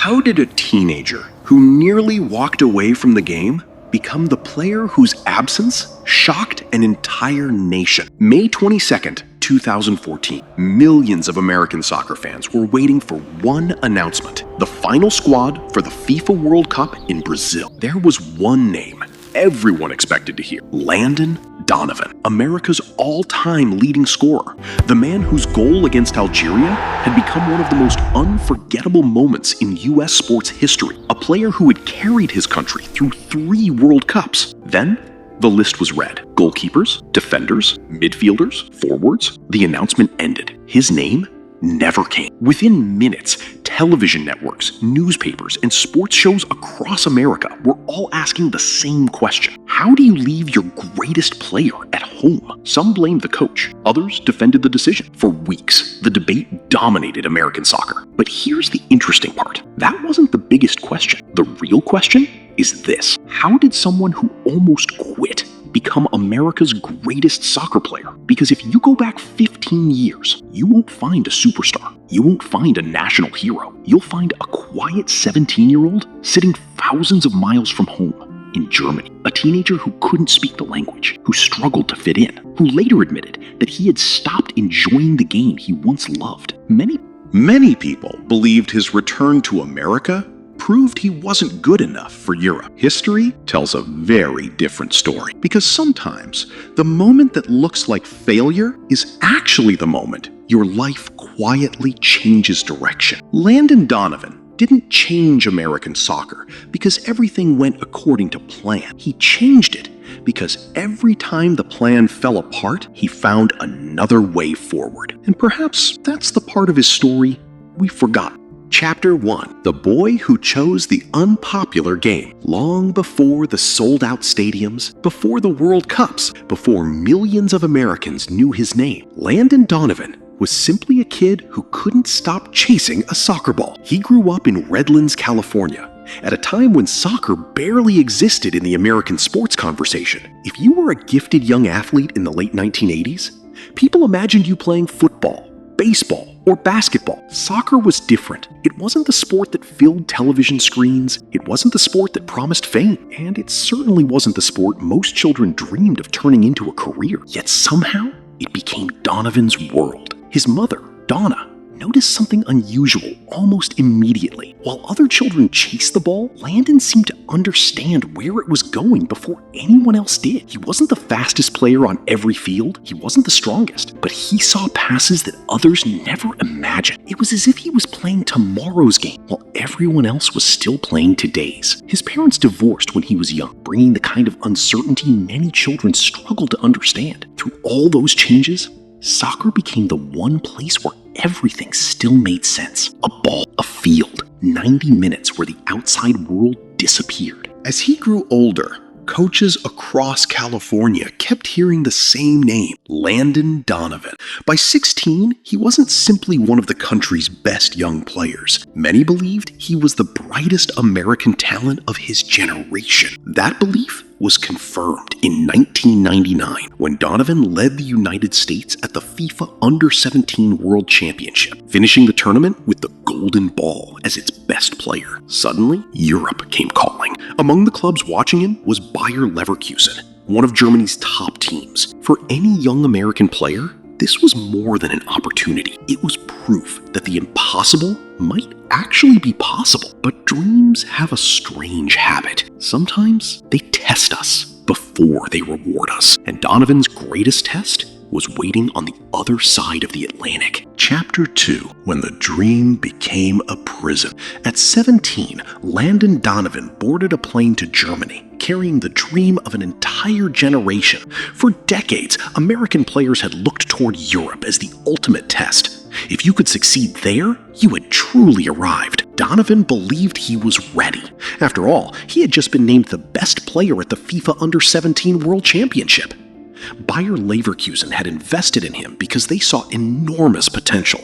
How did a teenager who nearly walked away from the game become the player whose absence shocked an entire nation? May 22nd, 2014, millions of American soccer fans were waiting for one announcement: the final squad for the FIFA World Cup in Brazil. There was one name everyone expected to hear: Landon Donovan, America's all-time leading scorer, the man whose goal against Algeria had become one of the most unforgettable moments in U.S. sports history, a player who had carried his country through 3 World Cups. Then, the list was read. Goalkeepers, defenders, midfielders, forwards. The announcement ended. His name never came. Within minutes, television networks, newspapers, and sports shows across America were all asking the same question: how do you leave your greatest player at home? Some blamed the coach. Others defended the decision. For weeks, the debate dominated American soccer. But here's the interesting part. That wasn't the biggest question. The real question is this: how did someone who almost quit become America's greatest soccer player? Because if you go back 15 years, you won't find a superstar. You won't find a national hero. You'll find a quiet 17-year-old sitting thousands of miles from home in Germany. A teenager who couldn't speak the language, who struggled to fit in, who later admitted that he had stopped enjoying the game he once loved. Many people believed his return to America proved he wasn't good enough for Europe. History tells a very different story, because sometimes the moment that looks like failure is actually the moment your life quietly changes direction. Landon Donovan didn't change American soccer because everything went according to plan. He changed it because every time the plan fell apart, he found another way forward. And perhaps that's the part of his story we forgot. Chapter 1. The boy who chose the unpopular game. Long before the sold-out stadiums, before the World Cups, before millions of Americans knew his name, Landon Donovan was simply a kid who couldn't stop chasing a soccer ball. He grew up in Redlands, California, at a time when soccer barely existed in the American sports conversation. If you were a gifted young athlete in the late 1980s, people imagined you playing football, baseball, or basketball. Soccer was different. It wasn't the sport that filled television screens, it wasn't the sport that promised fame, and it certainly wasn't the sport most children dreamed of turning into a career. Yet somehow, it became Donovan's world. His mother, Donna, noticed something unusual almost immediately. While other children chased the ball, Landon seemed to understand where it was going before anyone else did. He wasn't the fastest player on every field, he wasn't the strongest, but he saw passes that others never imagined. It was as if he was playing tomorrow's game while everyone else was still playing today's. His parents divorced when he was young, bringing the kind of uncertainty many children struggle to understand. Through all those changes, soccer became the one place where everything still made sense. A ball, a field, 90 minutes where the outside world disappeared. As he grew older, coaches across California kept hearing the same name: Landon Donovan. By 16, he wasn't simply one of the country's best young players. Many believed he was the brightest American talent of his generation. That belief was confirmed in 1999 when Donovan led the United States at the FIFA Under-17 World Championship, finishing the tournament with the Golden Ball as its best player. Suddenly, Europe came calling. Among the clubs watching him was Bayer Leverkusen, one of Germany's top teams. For any young American player, this was more than an opportunity. It was proof that the impossible might actually be possible. But dreams have a strange habit. Sometimes they test us before they reward us. And Donovan's greatest test was waiting on the other side of the Atlantic. Chapter 2. When the dream became a prison. At 17, Landon Donovan boarded a plane to Germany, carrying the dream of an entire generation. For decades, American players had looked toward Europe as the ultimate test. If you could succeed there, you had truly arrived. Donovan believed he was ready. After all, he had just been named the best player at the FIFA Under-17 World Championship. Bayer Leverkusen had invested in him because they saw enormous potential.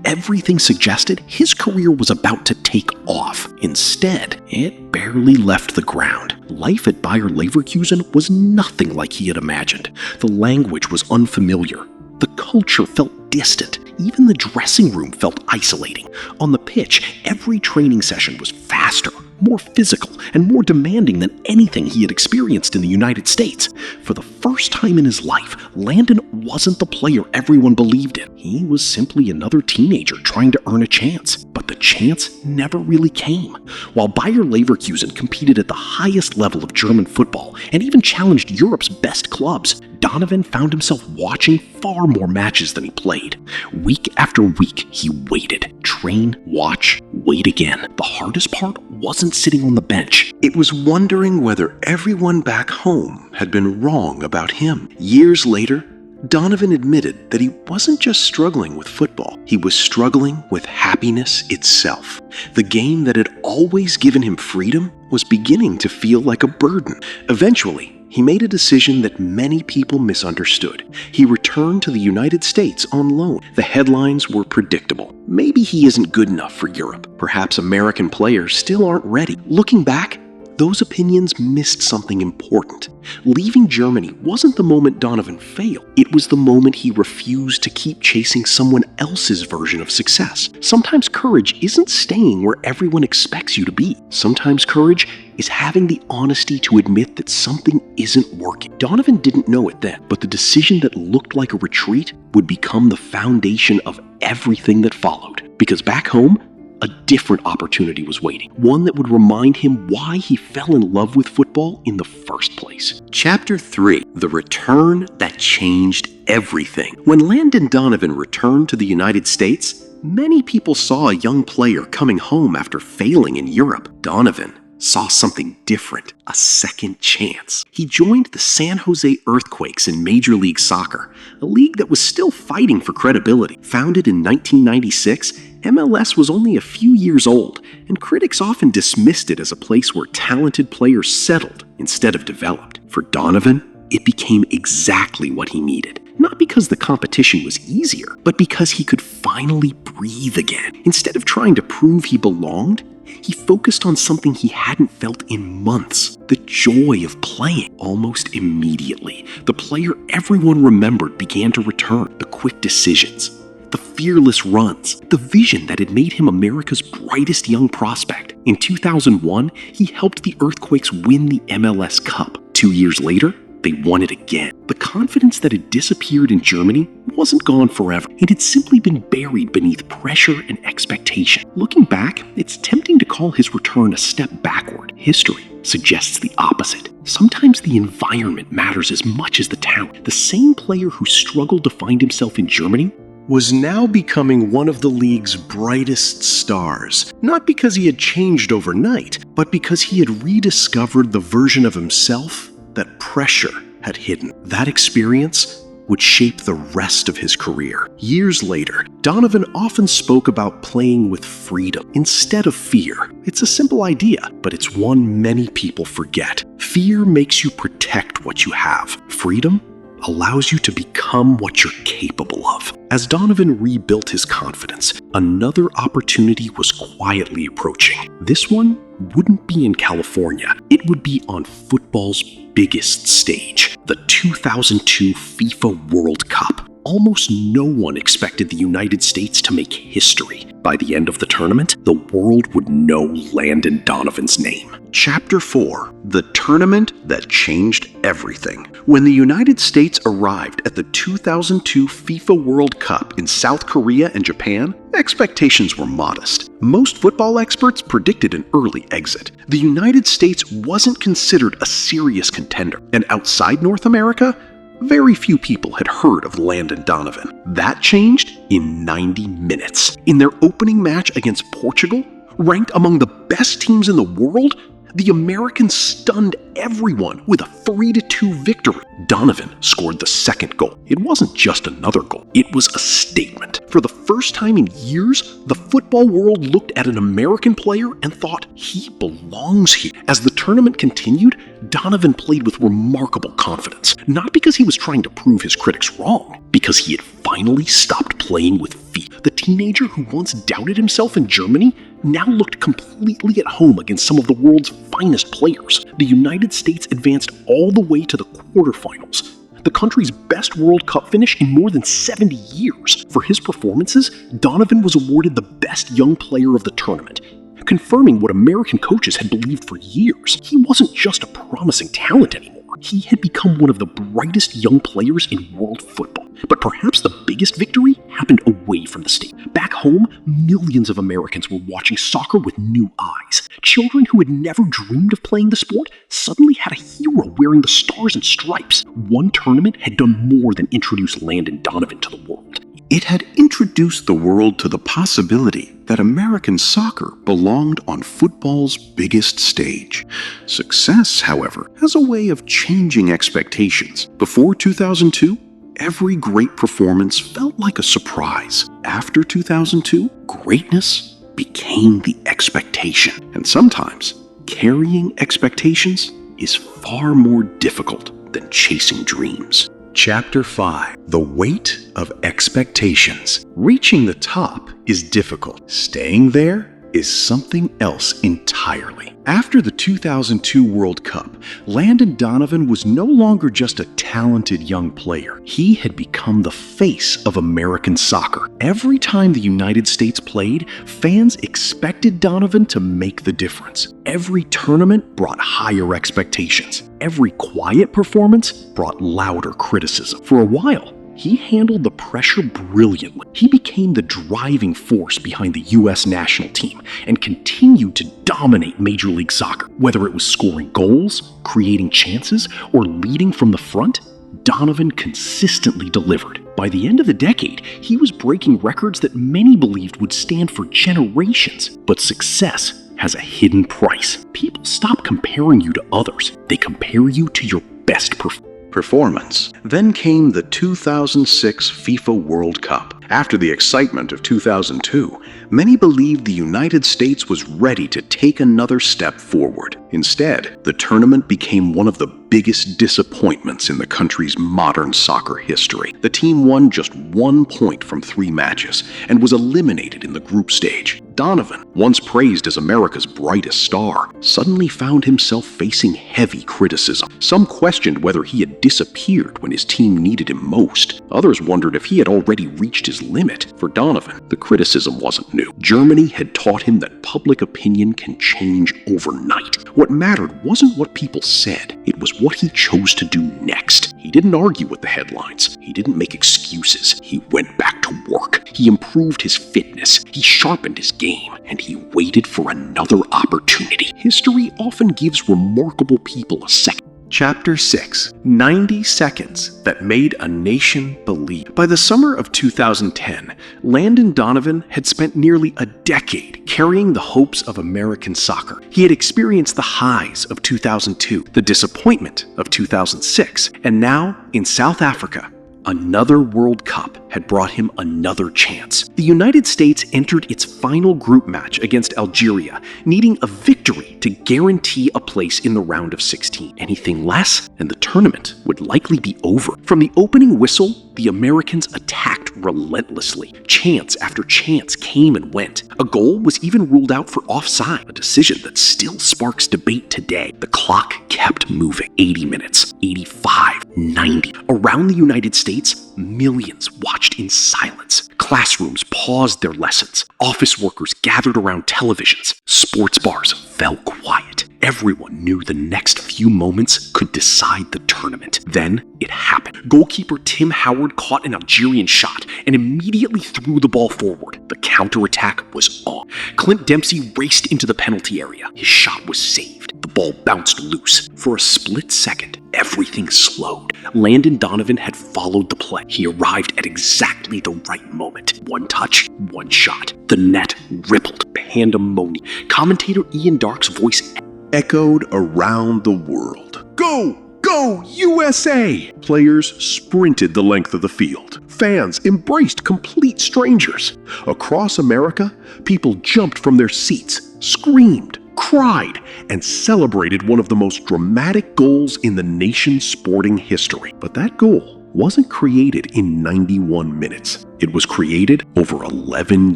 Everything suggested his career was about to take off. Instead, it barely left the ground. Life at Bayer Leverkusen was nothing like he had imagined. The language was unfamiliar. The culture felt distant. Even the dressing room felt isolating. On the pitch, every training session was faster, more physical, and more demanding than anything he had experienced in the United States. For the first time in his life, Landon wasn't the player everyone believed in. He was simply another teenager trying to earn a chance. But the chance never really came. While Bayer Leverkusen competed at the highest level of German football and even challenged Europe's best clubs, Donovan found himself watching far more matches than he played. Week after week, he waited. Train, watch, wait again. The hardest part wasn't sitting on the bench. It was wondering whether everyone back home had been wrong about him. Years later, Donovan admitted that he wasn't just struggling with football. He was struggling with happiness itself. The game that had always given him freedom was beginning to feel like a burden. Eventually, he made a decision that many people misunderstood. He returned to the United States on loan. The headlines were predictable. Maybe he isn't good enough for Europe. Perhaps American players still aren't ready. Looking back, those opinions missed something important. Leaving Germany wasn't the moment Donovan failed. It was the moment he refused to keep chasing someone else's version of success. Sometimes courage isn't staying where everyone expects you to be. Sometimes courage is having the honesty to admit that something isn't working. Donovan didn't know it then, but the decision that looked like a retreat would become the foundation of everything that followed. Because back home, a different opportunity was waiting, one that would remind him why he fell in love with football in the first place. Chapter 3: The Return That Changed Everything. When Landon Donovan returned to the United States, many people saw a young player coming home after failing in Europe. Donovan saw something different, a second chance. He joined the San Jose Earthquakes in Major League Soccer, a league that was still fighting for credibility. Founded in 1996, MLS was only a few years old, and critics often dismissed it as a place where talented players settled instead of developed. For Donovan, it became exactly what he needed. Not because the competition was easier, but because he could finally breathe again. Instead of trying to prove he belonged, he focused on something he hadn't felt in months: the joy of playing. Almost immediately, the player everyone remembered began to return. The quick decisions, the fearless runs, the vision that had made him America's brightest young prospect. In 2001, he helped the Earthquakes win the MLS Cup. 2 years later, they won it again. The confidence that had disappeared in Germany wasn't gone forever. It had simply been buried beneath pressure and expectation. Looking back, it's tempting to call his return a step backward. History suggests the opposite. Sometimes the environment matters as much as the talent. The same player who struggled to find himself in Germany was now becoming one of the league's brightest stars. Not because he had changed overnight, but because he had rediscovered the version of himself that pressure had hidden. That experience would shape the rest of his career. Years later, Donovan often spoke about playing with freedom instead of fear. It's a simple idea, but it's one many people forget. Fear makes you protect what you have. Freedom allows you to become what you're capable of. As Donovan rebuilt his confidence, another opportunity was quietly approaching. This one wouldn't be in California. It would be on football's biggest stage, the 2002 FIFA World Cup. Almost no one expected the United States to make history. By the end of the tournament, the world would know Landon Donovan's name. Chapter 4: The Tournament That Changed Everything. When the United States arrived at the 2002 FIFA World Cup in South Korea and Japan, expectations were modest. Most football experts predicted an early exit. The United States wasn't considered a serious contender, and outside North America, very few people had heard of Landon Donovan. That changed in 90 minutes. In their opening match against Portugal, ranked among the best teams in the world, the Americans stunned everyone with a 3-2 victory. Donovan scored the second goal. It wasn't just another goal. It was a statement. For the first time in years, the football world looked at an American player and thought, he belongs here. As the tournament continued, Donovan played with remarkable confidence. Not because he was trying to prove his critics wrong, because he had finally stopped playing with fear. The teenager who once doubted himself in Germany now looked completely at home against some of the world's finest players. The United States advanced all the way to the quarterfinals. the country's best World Cup finish in more than 70 years. For his performances, Donovan was awarded the best young player of the tournament, confirming what American coaches had believed for years. He wasn't just a promising talent anymore. He had become one of the brightest young players in world football. But perhaps the biggest victory happened away from the state. Back home, millions of Americans were watching soccer with new eyes. Children who had never dreamed of playing the sport suddenly had a hero wearing the stars and stripes. One tournament had done more than introduce Landon Donovan to the world. It had introduced the world to the possibility that American soccer belonged on football's biggest stage. Success, however, has a way of changing expectations. Before 2002, every great performance felt like a surprise. After 2002, greatness became the expectation. And sometimes, carrying expectations is far more difficult than chasing dreams. Chapter 5. The Weight of Expectations. Reaching the top is difficult. Staying there is something else entirely. After the 2002 World Cup, Landon Donovan was no longer just a talented young player. He had become the face of American soccer. Every time the United States played, fans expected Donovan to make the difference. Every tournament brought higher expectations. Every quiet performance brought louder criticism. For a while, he handled the pressure brilliantly. He became the driving force behind the U.S. national team and continued to dominate Major League Soccer. Whether it was scoring goals, creating chances, or leading from the front, Donovan consistently delivered. By the end of the decade, he was breaking records that many believed would stand for generations. But success has a hidden price. People stop comparing you to others. They compare you to your best performance. Then came the 2006 FIFA World Cup. After the excitement of 2002, many believed the United States was ready to take another step forward. Instead, the tournament became one of the biggest disappointments in the country's modern soccer history. The team won just 1 point from 3 matches and was eliminated in the group stage. Donovan, once praised as America's brightest star, suddenly found himself facing heavy criticism. Some questioned whether he had disappeared when his team needed him most. Others wondered if he had already reached his limit. For Donovan, the criticism wasn't new. Germany had taught him that public opinion can change overnight. What mattered wasn't what people said, it was what he chose to do next. He didn't argue with the headlines. He didn't make excuses. He went back to work. He improved his fitness. He sharpened his game, and he waited for another opportunity. History often gives remarkable people a second. Chapter 6. 90 Seconds That Made a Nation Believe. By the summer of 2010, Landon Donovan had spent nearly a decade carrying the hopes of American soccer. He had experienced the highs of 2002, the disappointment of 2006, and now, in South Africa, another World Cup had brought him another chance. The United States entered its final group match against Algeria, needing a victory to guarantee a place in the round of 16. Anything less, and the tournament would likely be over. From the opening whistle, the Americans attacked relentlessly. Chance after chance came and went. A goal was even ruled out for offside, a decision that still sparks debate today. The clock kept moving. 80 minutes, 85, 90. Around the United States, millions watched in silence. Classrooms paused their lessons. Office workers gathered around televisions. Sports bars fell quiet. Everyone knew the next few moments could decide the tournament. Then it happened. Goalkeeper Tim Howard caught an Algerian shot and immediately threw the ball forward. The counterattack was on. Clint Dempsey raced into the penalty area. His shot was saved. The ball bounced loose. For a split second, everything slowed. Landon Donovan had followed the play. He arrived at exactly the right moment. One touch, one shot. The net rippled. Pandemonium. Commentator Ian Dark's voice echoed around the world. Go! Go, USA! Players sprinted the length of the field. Fans embraced complete strangers. Across America, people jumped from their seats, screamed, cried, and celebrated one of the most dramatic goals in the nation's sporting history. But that goal wasn't created in 91 minutes. It was created over 11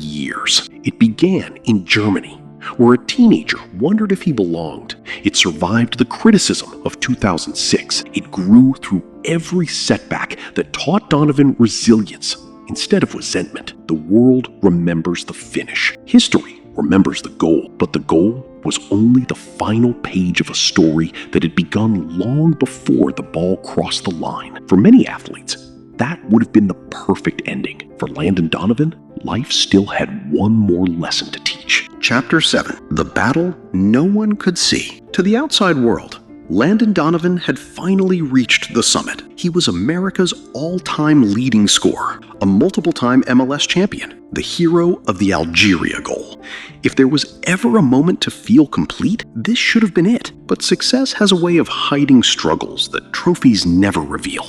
years. It began in Germany, where a teenager wondered if he belonged. It survived the criticism of 2006. It grew through every setback that taught Donovan resilience instead of resentment. The world remembers the finish. History remembers the goal, but the goal was only the final page of a story that had begun long before the ball crossed the line. For many athletes, that would have been the perfect ending. For Landon Donovan, life still had one more lesson to teach. Chapter 7. The Battle No One Could See. To the outside world, Landon Donovan had finally reached the summit. He was America's all-time leading scorer, a multiple-time MLS champion, the hero of the Algeria goal. If there was ever a moment to feel complete, this should have been it. But success has a way of hiding struggles that trophies never reveal.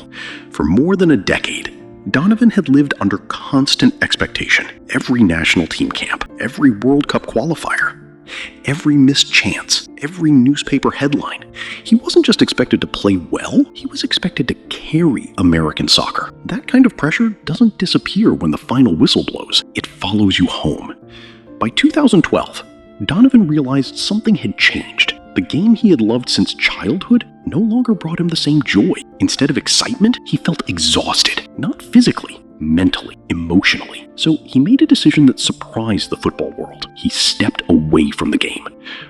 For more than a decade, Donovan had lived under constant expectation. Every national team camp, every World Cup qualifier, every missed chance, every newspaper headline. He wasn't just expected to play well, he was expected to carry American soccer. That kind of pressure doesn't disappear when the final whistle blows. It follows you home. By 2012, Donovan realized something had changed. The game he had loved since childhood no longer brought him the same joy. Instead of excitement, he felt exhausted, not physically, mentally, emotionally. So he made a decision that surprised the football world. He stepped away from the game.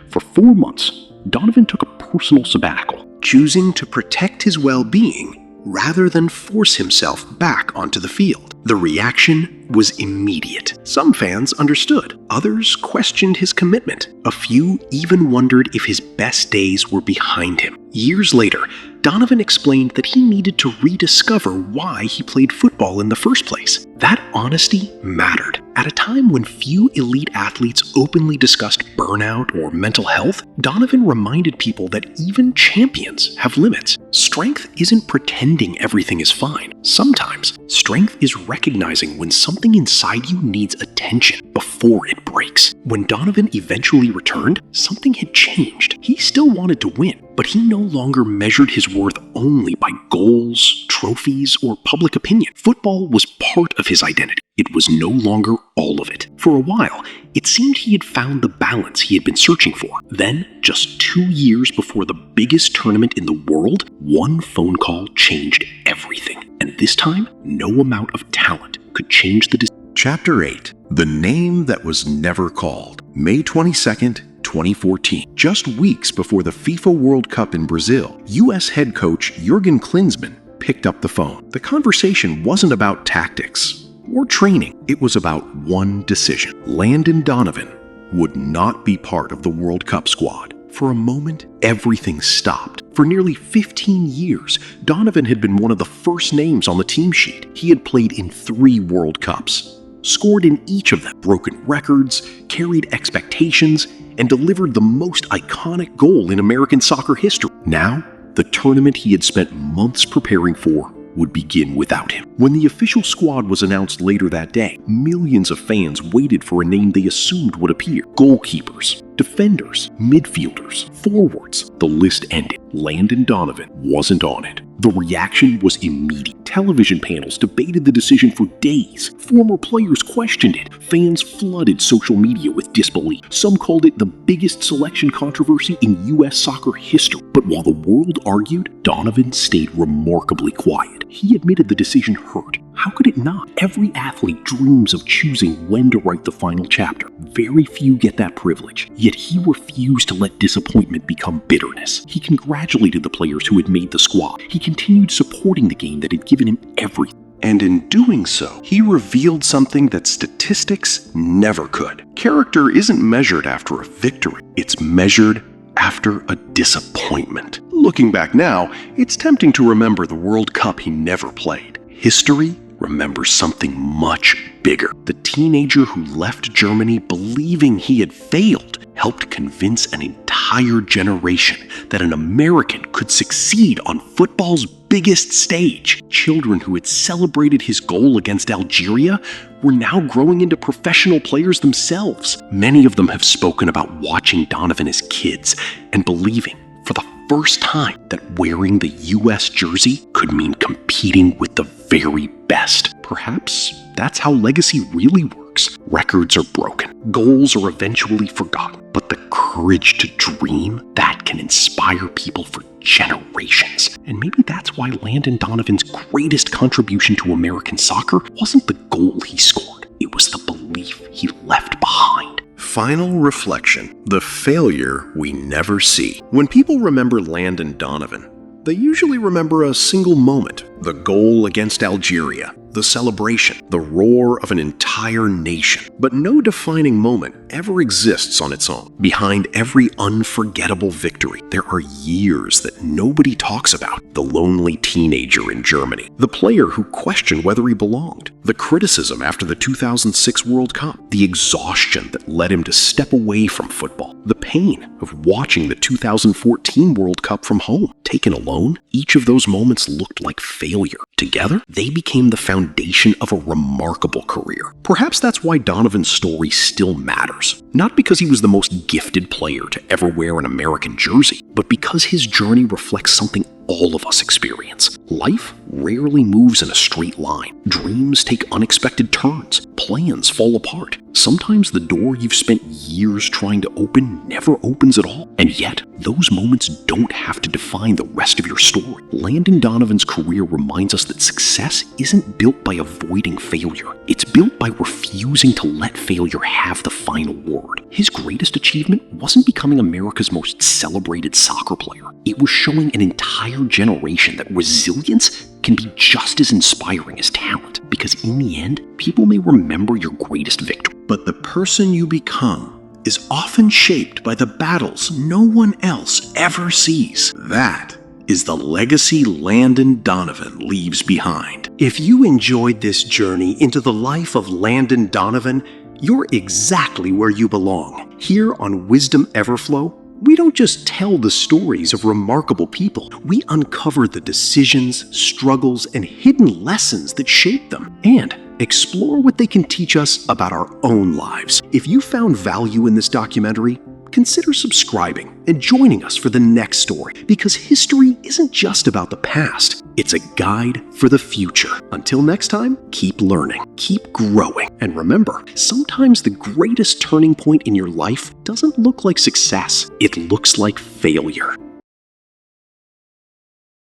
For 4 months, Donovan took a personal sabbatical, choosing to protect his well-being rather than force himself back onto the field. The reaction was immediate. Some fans understood. Others questioned his commitment. A few even wondered if his best days were behind him. Years later, Donovan explained that he needed to rediscover why he played football in the first place. That honesty mattered. At a time when few elite athletes openly discussed burnout or mental health, Donovan reminded people that even champions have limits. Strength isn't pretending everything is fine. Sometimes, strength is recognizing when something inside you needs attention before it breaks. When Donovan eventually returned, something had changed. He still wanted to win, but he no longer measured his worth only by goals, trophies, or public opinion. Football was part of his identity. It was no longer all of it. For a while, it seemed he had found the balance he had been searching for. Then, just 2 years before the biggest tournament in the world, one phone call changed everything. And this time, no amount of talent could change the decision. Chapter 8. The Name That Was Never Called. May 22nd, 2014. Just weeks before the FIFA World Cup in Brazil, U.S. head coach Jurgen Klinsmann picked up the phone. The conversation wasn't about tactics or training. It was about one decision. Landon Donovan would not be part of the World Cup squad. For a moment, everything stopped. For nearly 15 years, Donovan had been one of the first names on the team sheet. He had played in 3 World Cups, scored in each of them, broken records, carried expectations, and delivered the most iconic goal in American soccer history. Now, the tournament he had spent months preparing for would begin without him. When the official squad was announced later that day, millions of fans waited for a name they assumed would appear. Goalkeepers, defenders, midfielders, forwards. The list ended. Landon Donovan wasn't on it. The reaction was immediate. Television panels debated the decision for days. Former players questioned it. Fans flooded social media with disbelief. Some called it the biggest selection controversy in U.S. soccer history. But while the world argued, Donovan stayed remarkably quiet. He admitted the decision hurt. How could it not? Every athlete dreams of choosing when to write the final chapter. Very few get that privilege. Yet he refused to let disappointment become bitterness. He congratulated the players who had made the squad. He continued supporting the game that had given him everything. And in doing so, he revealed something that statistics never could. Character isn't measured after a victory. It's measured after a disappointment. Looking back now, it's tempting to remember the World Cup he never played. History remembers something much bigger. The teenager who left Germany believing he had failed helped convince an entire generation that an American could succeed on football's biggest stage. Children who had celebrated his goal against Algeria were now growing into professional players themselves. Many of them have spoken about watching Donovan as kids and believing for the first time that wearing the U.S. jersey could mean competing with the very best. Perhaps that's how legacy really works. Records are broken. Goals are eventually forgotten. But courage to dream, that can inspire people for generations. And maybe that's why Landon Donovan's greatest contribution to American soccer wasn't the goal he scored. It was the belief he left behind. Final reflection: the failure we never see. When people remember Landon Donovan, they usually remember a single moment: the goal against Algeria, the celebration, the roar of an entire nation. But no defining moment ever exists on its own. Behind every unforgettable victory, there are years that nobody talks about. The lonely teenager in Germany, the player who questioned whether he belonged, the criticism after the 2006 World Cup, the exhaustion that led him to step away from football, the pain of watching the 2014 World Cup from home. Taken alone, each of those moments looked like failure. Together, they became the foundation of a remarkable career. Perhaps that's why Donovan's story still matters. Not because he was the most gifted player to ever wear an American jersey, but because his journey reflects something all of us experience. Life rarely moves in a straight line. Dreams take unexpected turns. Plans fall apart. Sometimes the door you've spent years trying to open never opens at all. And yet, those moments don't have to define the rest of your story. Landon Donovan's career reminds us that success isn't built by avoiding failure. It's built by refusing to let failure have the final word. His greatest achievement wasn't becoming America's most celebrated soccer player. It was showing an entire generation that resilience can be just as inspiring as talent, because in the end, people may remember your greatest victory, but the person you become is often shaped by the battles no one else ever sees. That is the legacy Landon Donovan leaves behind. If you enjoyed this journey into the life of Landon Donovan, you're exactly where you belong. Here on Wisdom Everflow, we don't just tell the stories of remarkable people. We uncover the decisions, struggles, and hidden lessons that shape them, and explore what they can teach us about our own lives. If you found value in this documentary, consider subscribing and joining us for the next story, because history isn't just about the past, it's a guide for the future. Until next time, keep learning, keep growing, and remember, sometimes the greatest turning point in your life doesn't look like success, it looks like failure.